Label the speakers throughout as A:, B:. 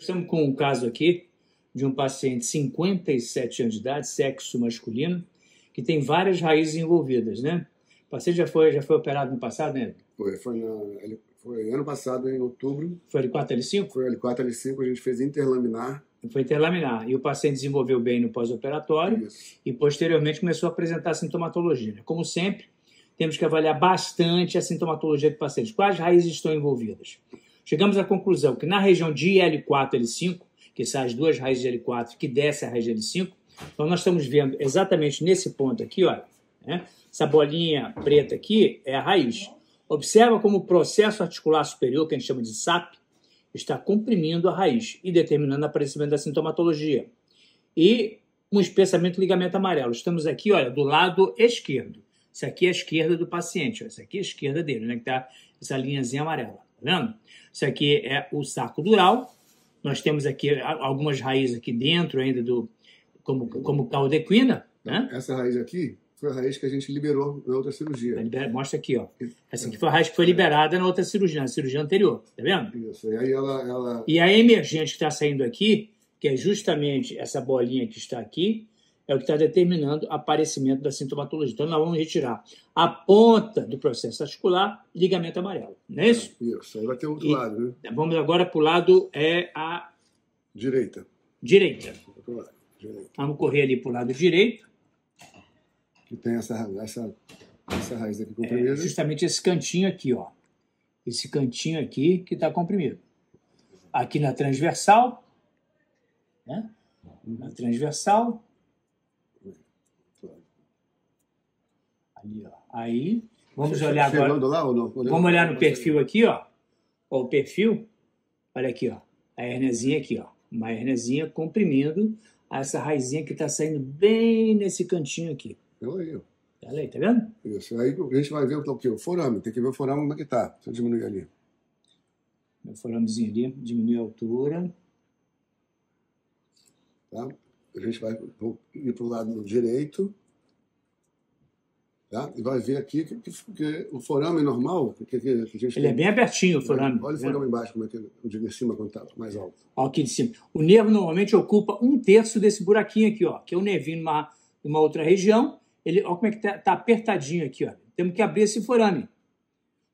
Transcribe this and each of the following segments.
A: Estamos com um caso aqui de um paciente de 57 anos de idade, sexo masculino, que tem várias raízes envolvidas, né? O paciente já foi operado no passado, né?
B: Foi ano passado, em outubro.
A: Foi L4, L5?
B: Foi L4, L5, a gente fez interlaminar.
A: Foi interlaminar. E o paciente desenvolveu bem no pós-operatório e posteriormente começou a apresentar sintomatologia. Como sempre, temos que avaliar bastante a sintomatologia do paciente. Quais raízes estão envolvidas? Chegamos à conclusão que na região de L4, L5, que são as duas raízes de L4 que descem a raiz de L5, então nós estamos vendo exatamente nesse ponto aqui, olha, né? Essa bolinha preta aqui é a raiz. Observa como o processo articular superior, que a gente chama de SAP, está comprimindo a raiz e determinando o aparecimento da sintomatologia. E um espessamento ligamento amarelo. Estamos aqui, olha, do lado esquerdo. Isso aqui é a esquerda do paciente, ó. Isso aqui é a esquerda dele, né? Que está essa linhazinha amarela, tá vendo? Isso aqui é o saco dural. Nós temos aqui algumas raízes aqui dentro ainda como caudequina, né?
B: Essa raiz aqui foi a raiz que a gente liberou na outra cirurgia.
A: Mostra aqui, ó. Essa aqui foi a raiz que foi liberada na outra cirurgia, na cirurgia anterior, tá vendo?
B: Isso, e aí ela...
A: E a emergente que está saindo aqui, que é justamente essa bolinha que está aqui, é o que está determinando o aparecimento da sintomatologia. Então, nós vamos retirar a ponta do processo articular, ligamento amarelo. Não é isso?
B: Isso, aí vai ter outro lado, né?
A: Vamos agora para o lado a
B: direita.
A: Direita.
B: Outro lado, direita.
A: Vamos correr ali para o lado direito.
B: Que tem essa raiz aqui comprimida.
A: Justamente esse cantinho aqui, ó. Esse cantinho aqui que está comprimido. Aqui na transversal, né? Na transversal. Ali, ó. Aí, vamos olhar agora.
B: Lá, ou não?
A: Vamos olhar no perfil aqui, ó. Ó, o perfil. Olha aqui, ó. A herniazinha aqui, ó. Uma herniazinha comprimindo essa raizinha que está saindo bem nesse cantinho aqui.
B: Aí, ó.
A: Olha aí, tá vendo?
B: Isso. Aí a gente vai ver o que? O forame. Tem que ver o forame como é que tá. Deixa eu diminuir ali.
A: Meu foramezinho ali, diminui a altura.
B: Tá? A gente vai ir para o lado direito. Tá? E vai ver aqui que o forame normal... Que a gente
A: ele é bem abertinho, o forame.
B: Olha o forame embaixo, como é que o de cima quando está mais alto.
A: Ó, aqui de cima. O nervo normalmente ocupa 1/3 desse buraquinho aqui, ó, que é o nervinho numa outra região. Ele, ó como é que tá apertadinho aqui, ó. Temos que abrir esse forame,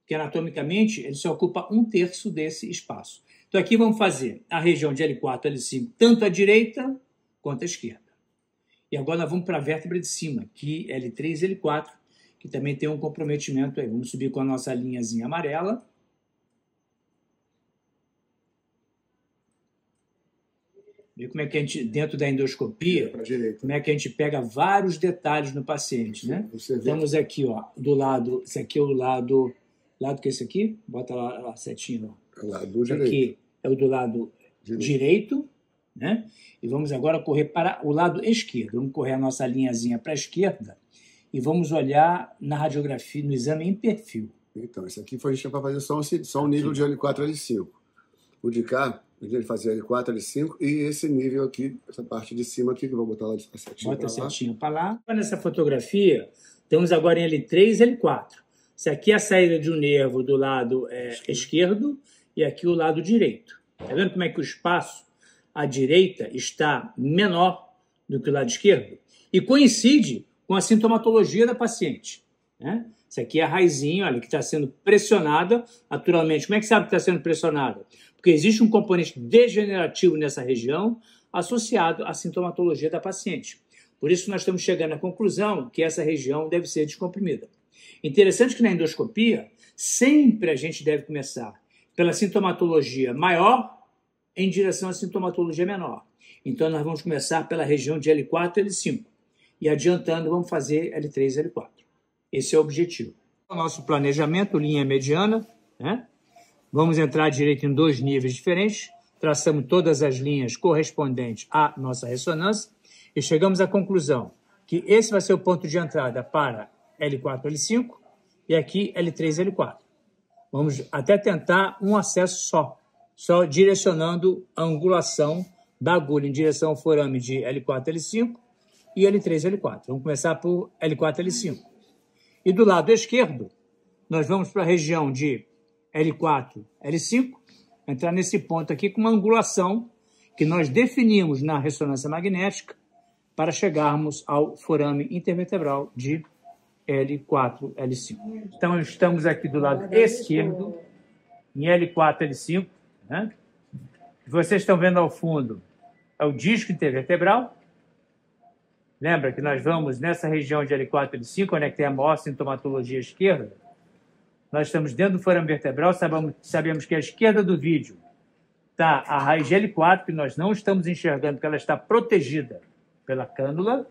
A: porque anatomicamente ele só ocupa 1/3 desse espaço. Então aqui vamos fazer a região de L4, L5, tanto à direita quanto à esquerda. E agora nós vamos para a vértebra de cima, que é L3 e L4, que também tem um comprometimento aí. Vamos subir com a nossa linhazinha amarela. Vê como é que a gente, dentro da endoscopia, como é que a gente pega vários detalhes no paciente, né? Estamos aqui, ó, do lado, esse aqui é o lado que é esse aqui? Bota lá a setinha, ó.
B: É o lado direito.
A: Aqui é o do lado direito, né? E vamos agora correr para o lado esquerdo. Vamos correr a nossa linhazinha para a esquerda e vamos olhar na radiografia, no exame em perfil.
B: Então, esse aqui a gente vai fazer só o nível de L4, L5. O de cá, a gente vai fazer L4, L5 e esse nível aqui, essa parte de cima aqui, que eu vou botar lá a setinha.
A: Bota a setinha para lá. Nessa fotografia, temos agora em L3 e L4. Essa aqui é a saída de um nervo do lado esquerdo e aqui o lado direito. Tá vendo como é que o espaço à direita está menor do que o lado esquerdo? E coincide com a sintomatologia da paciente, né? Isso aqui é a raizinha, olha, que está sendo pressionada naturalmente. Como é que sabe que está sendo pressionada? Porque existe um componente degenerativo nessa região associado à sintomatologia da paciente. Por isso nós estamos chegando à conclusão que essa região deve ser descomprimida. Interessante que na endoscopia, sempre a gente deve começar pela sintomatologia maior em direção à sintomatologia menor. Então nós vamos começar pela região de L4 e L5. E adiantando, vamos fazer L3 e L4. Esse é o objetivo. O nosso planejamento, linha mediana, né? Vamos entrar direito em 2 níveis diferentes, traçamos todas as linhas correspondentes à nossa ressonância e chegamos à conclusão que esse vai ser o ponto de entrada para L4, L5 e aqui L3 e L4. Vamos até tentar um acesso só direcionando a angulação da agulha em direção ao forame de L4, L5 e L3 e L4. Vamos começar por L4, L5. E do lado esquerdo, nós vamos para a região de L4, L5, entrar nesse ponto aqui com uma angulação que nós definimos na ressonância magnética para chegarmos ao forame intervertebral de L4, L5. Então, estamos aqui do lado esquerdo, em L4, L5. Né? Vocês estão vendo ao fundo é o disco intervertebral. Lembra que nós vamos nessa região de L4, L5, onde é que tem a maior sintomatologia esquerda? Nós estamos dentro do forame vertebral, sabemos que à esquerda do vídeo está a raiz de L4, que nós não estamos enxergando, porque ela está protegida pela cânula.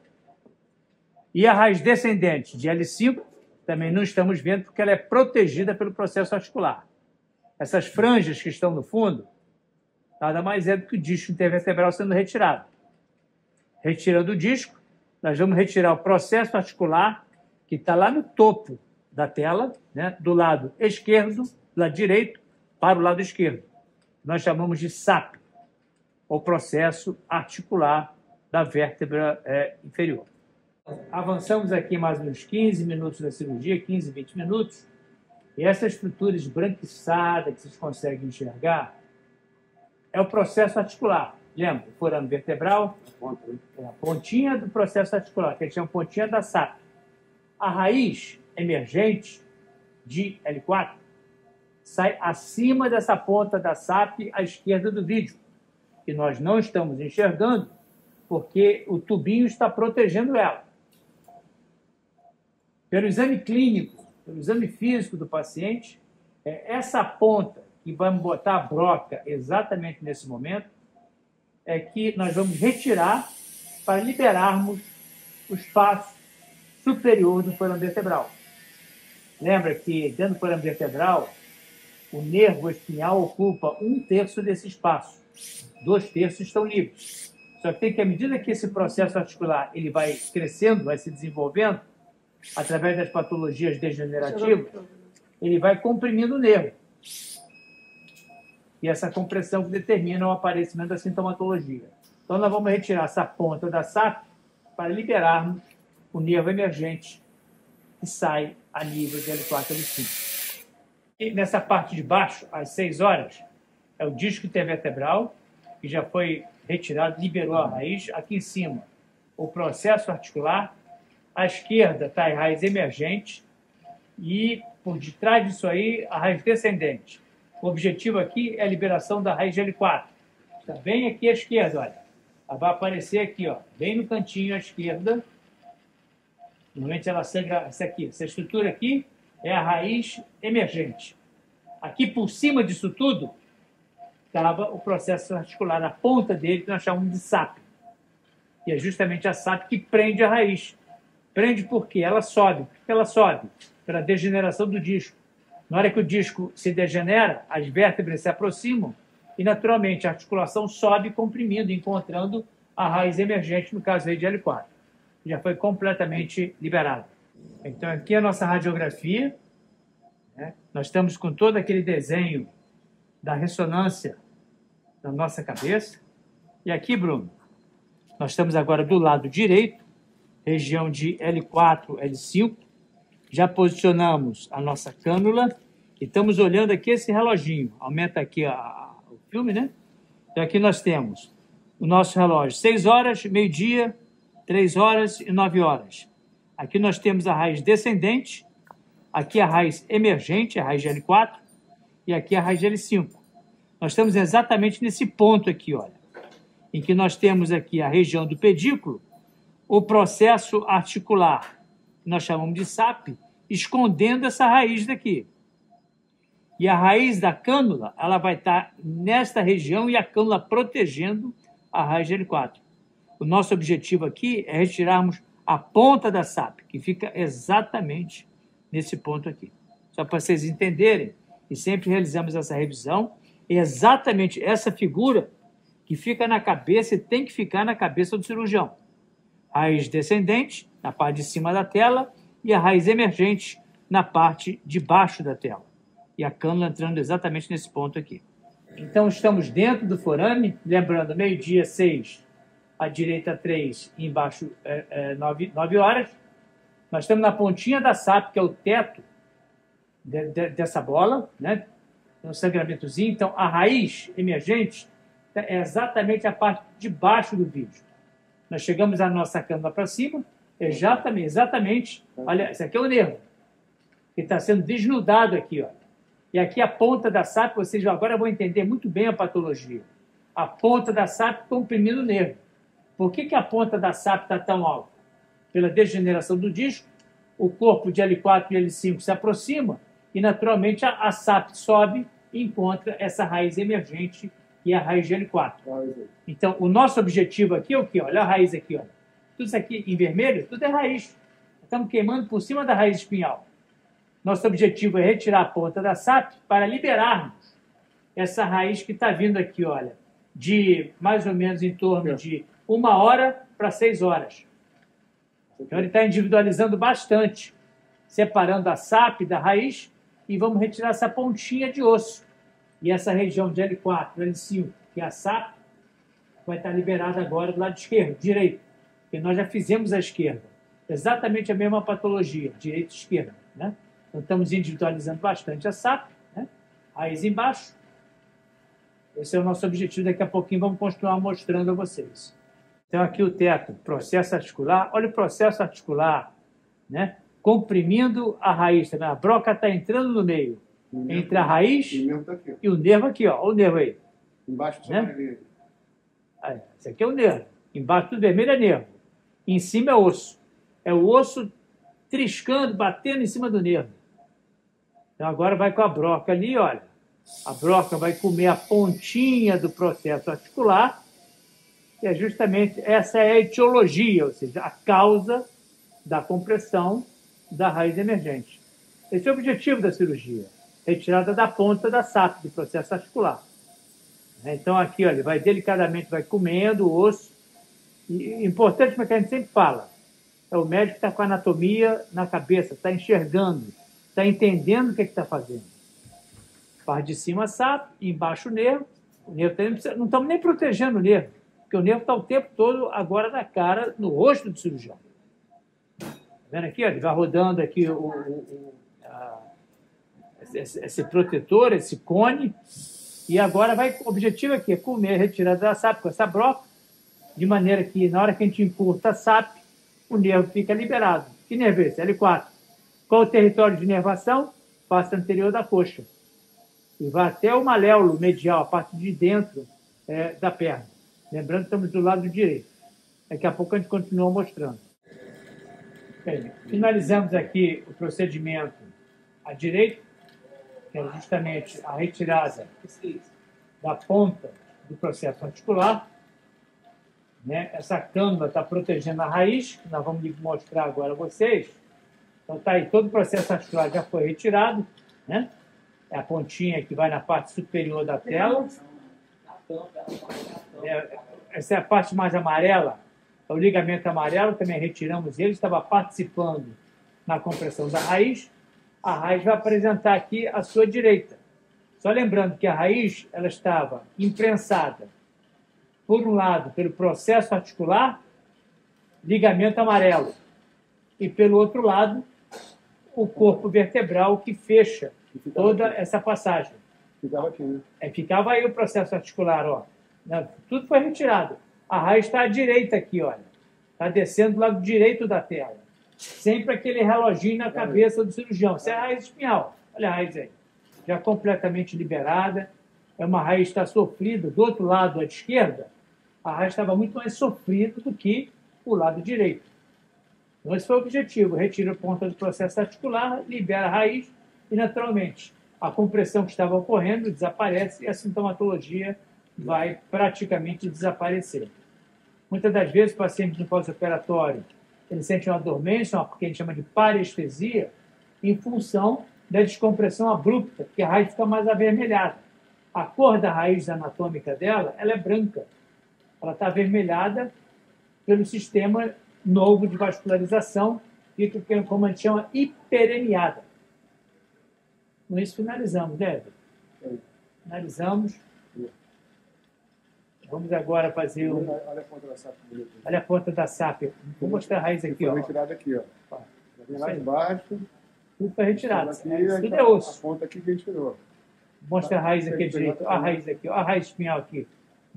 A: E a raiz descendente de L5 também não estamos vendo, porque ela é protegida pelo processo articular. Essas franjas que estão no fundo, nada mais é do que o disco intervertebral sendo retirado. Retirando o disco, nós vamos retirar o processo articular que está lá no topo da tela, né, do lado esquerdo, do lado direito, para o lado esquerdo. Nós chamamos de SAP, o processo articular da vértebra inferior. Avançamos aqui mais uns 15 minutos da cirurgia, 15, 20 minutos, e essa estrutura esbranquiçada que vocês conseguem enxergar é o processo articular. Lembra? O forame vertebral, a pontinha do processo articular, que a gente chama pontinha da SAP. A raiz emergente de L4 sai acima dessa ponta da SAP à esquerda do vídeo, que nós não estamos enxergando porque o tubinho está protegendo ela. Pelo exame clínico, pelo exame físico do paciente, essa ponta que vamos botar a broca exatamente nesse momento é que nós vamos retirar para liberarmos o espaço superior do forame vertebral. Lembra que dentro do forame vertebral, o nervo espinhal ocupa 1/3 desse espaço. 2/3 estão livres. Só que tem que, à medida que esse processo articular ele vai crescendo, vai se desenvolvendo, através das patologias degenerativas, ele vai comprimindo o nervo. E essa compressão que determina o aparecimento da sintomatologia. Então, nós vamos retirar essa ponta da SAP para liberarmos o nervo emergente que sai a nível de L4, L5. E nessa parte de baixo, às 6 horas, é o disco intervertebral, que já foi retirado, liberou a raiz. Aqui em cima, o processo articular. À esquerda está a raiz emergente e, por detrás disso aí, a raiz descendente. O objetivo aqui é a liberação da raiz de L4. Está bem aqui à esquerda, olha. Ela vai aparecer aqui, ó, bem no cantinho à esquerda. Normalmente ela sangra essa aqui. Essa estrutura aqui é a raiz emergente. Aqui por cima disso tudo estava o processo articular, a ponta dele, que nós chamamos de SAP. E é justamente a SAP que prende a raiz. Prende porque ela sobe. Por que ela sobe? Pela degeneração do disco. Na hora que o disco se degenera, as vértebras se aproximam e, naturalmente, a articulação sobe comprimindo, encontrando a raiz emergente, no caso aí de L4. Já foi completamente liberada. Então, aqui é a nossa radiografia. Né? Nós estamos com todo aquele desenho da ressonância na nossa cabeça. E aqui, Bruno, nós estamos agora do lado direito, região de L4, L5. Já posicionamos a nossa cânula e estamos olhando aqui esse reloginho. Aumenta aqui o filme, né? Então, aqui nós temos o nosso relógio 6 horas, meio-dia, 3 horas e 9 horas. Aqui nós temos a raiz descendente, aqui a raiz emergente, a raiz de L4, e aqui a raiz de L5. Nós estamos exatamente nesse ponto aqui, olha, em que nós temos aqui a região do pedículo, o processo articular, que nós chamamos de SAP, escondendo essa raiz daqui. E a raiz da cânula, ela vai estar nesta região e a cânula protegendo a raiz de L4. O nosso objetivo aqui é retirarmos a ponta da SAP, que fica exatamente nesse ponto aqui. Só para vocês entenderem, e sempre realizamos essa revisão, é exatamente essa figura que fica na cabeça e tem que ficar na cabeça do cirurgião. Raiz descendente, na parte de cima da tela, e a raiz emergente na parte de baixo da tela. E a cânula entrando exatamente nesse ponto aqui. Então, estamos dentro do forame, lembrando, meio-dia, 6, à direita, 3, e embaixo, 9 horas. Nós estamos na pontinha da SAP, que é o teto dessa bola, né? Um sangramentozinho. Então, a raiz emergente é exatamente a parte de baixo do vídeo. Nós chegamos a nossa câmera para cima, exatamente. Olha, esse aqui é o nervo, que está sendo desnudado aqui, ó. E aqui a ponta da SAP, vocês agora vão entender muito bem a patologia. A ponta da SAP comprimindo o nervo. Por que a ponta da SAP está tão alta? Pela degeneração do disco, o corpo de L4 e L5 se aproxima e, naturalmente, a SAP sobe e encontra essa raiz emergente, que é a raiz de L4. Então, o nosso objetivo aqui é o quê? Olha a raiz aqui, olha. Tudo isso aqui em vermelho, tudo é raiz. Estamos queimando por cima da raiz espinhal. Nosso objetivo é retirar a ponta da SAP para liberarmos essa raiz que está vindo aqui, olha, de mais ou menos em torno de 1 hora para 6 horas. Então, ele está individualizando bastante, separando a SAP da raiz e vamos retirar essa pontinha de osso. E essa região de L4, L5, que é a SAP, vai estar liberada agora do lado esquerdo, direito, porque nós já fizemos a esquerda. Exatamente a mesma patologia, direita e esquerda, né? Então, estamos individualizando bastante a SAP, né? Raiz embaixo. Esse é o nosso objetivo. Daqui a pouquinho vamos continuar mostrando a vocês. Então, aqui o teto, processo articular. Olha o processo articular, né? Comprimindo a raiz. Tá? A broca está entrando no meio, entre a raiz e o nervo aqui. Ó. Olha o nervo aí.
B: Embaixo do
A: né? Esse aqui é o nervo. Embaixo do vermelho é nervo. Em cima é osso. É o osso triscando, batendo em cima do nervo. Então, agora vai com a broca ali, olha. A broca vai comer a pontinha do processo articular, que é justamente essa é a etiologia, ou seja, a causa da compressão da raiz emergente. Esse é o objetivo da cirurgia, retirada da ponta da SAP, do processo articular. Então, aqui, olha, vai delicadamente, vai comendo o osso. E importante, mas que a gente sempre fala, é o médico que está com a anatomia na cabeça, está enxergando, está entendendo o que está fazendo. Parte de cima a SAP, embaixo o nervo. O nervo não estamos nem protegendo o nervo, porque o nervo está o tempo todo agora na cara, no rosto do cirurgião. Está vendo aqui? Ele vai rodando aqui esse protetor, esse cone, e agora vai, o objetivo aqui é comer, retirada da SAP com essa broca, de maneira que na hora que a gente encurta a SAP, o nervo fica liberado. Que nervo é esse? L4. Qual o território de inervação? Face anterior da coxa. E vai até o maléolo medial, a parte de dentro da perna. Lembrando que estamos do lado direito. Daqui a pouco a gente continua mostrando. Bem, finalizamos aqui o procedimento à direita, que é justamente a retirada da ponta do processo articular. Né? Essa cânula está protegendo a raiz, que nós vamos mostrar agora a vocês. Então está aí, todo o processo articular já foi retirado, né? É a pontinha que vai na parte superior da tela. Essa é a parte mais amarela, é o ligamento amarelo, também retiramos ele, estava participando na compressão da raiz. A raiz vai apresentar aqui à sua direita. Só lembrando que a raiz ela estava imprensada, por um lado, pelo processo articular, ligamento amarelo, e pelo outro lado, o corpo vertebral que fecha toda essa passagem.
B: Ficava aqui, né?
A: Ficava aí o processo articular, ó. Tudo foi retirado. A raiz está à direita aqui, olha. Está descendo do lado direito da tela. Sempre aquele reloginho na cabeça do cirurgião. Isso é a raiz espinhal. Olha a raiz aí. Já completamente liberada. É uma raiz que está sofrida. Do outro lado, à esquerda, a raiz estava muito mais sofrida do que o lado direito. Então, esse foi o objetivo. Retira a ponta do processo articular, libera a raiz e, naturalmente, a compressão que estava ocorrendo desaparece e a sintomatologia vai praticamente desaparecer. Muitas das vezes, o paciente no pós-operatório, ele sente uma dormência, o que a gente chama de parestesia, em função da descompressão abrupta, porque a raiz fica mais avermelhada. A cor da raiz anatômica dela, ela é branca. Ela está avermelhada pelo sistema novo de vascularização, fica, como a gente chama, hiperemiada. Com isso, finalizamos, né, Eder? Finalizamos. Vamos agora fazer o...
B: Olha a ponta da SAP.
A: Olha a ponta da SAP. Vou mostrar a raiz aqui, ó.
B: Foi retirada aqui, ó. Vem lá embaixo.
A: Tudo foi retirado.
B: Aqui,
A: Tudo é osso.
B: A ponta aqui que a gente tirou.
A: Mostra a raiz aqui direito. Olha a raiz aqui. Olha a raiz espinhal aqui.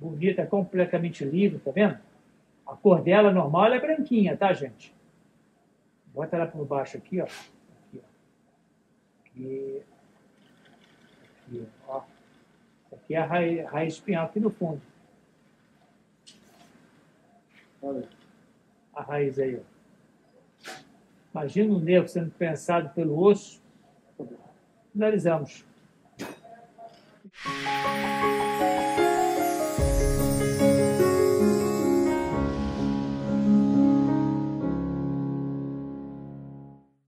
A: bonita, completamente livre, tá vendo? A cor dela normal ela é branquinha, tá, gente? Bota ela por baixo aqui, ó. Aqui, ó. Aqui, aqui ó. Aqui é a raiz espinhal aqui no fundo. Olha a raiz aí, ó. Imagina o nervo sendo prensado pelo osso. Finalizamos.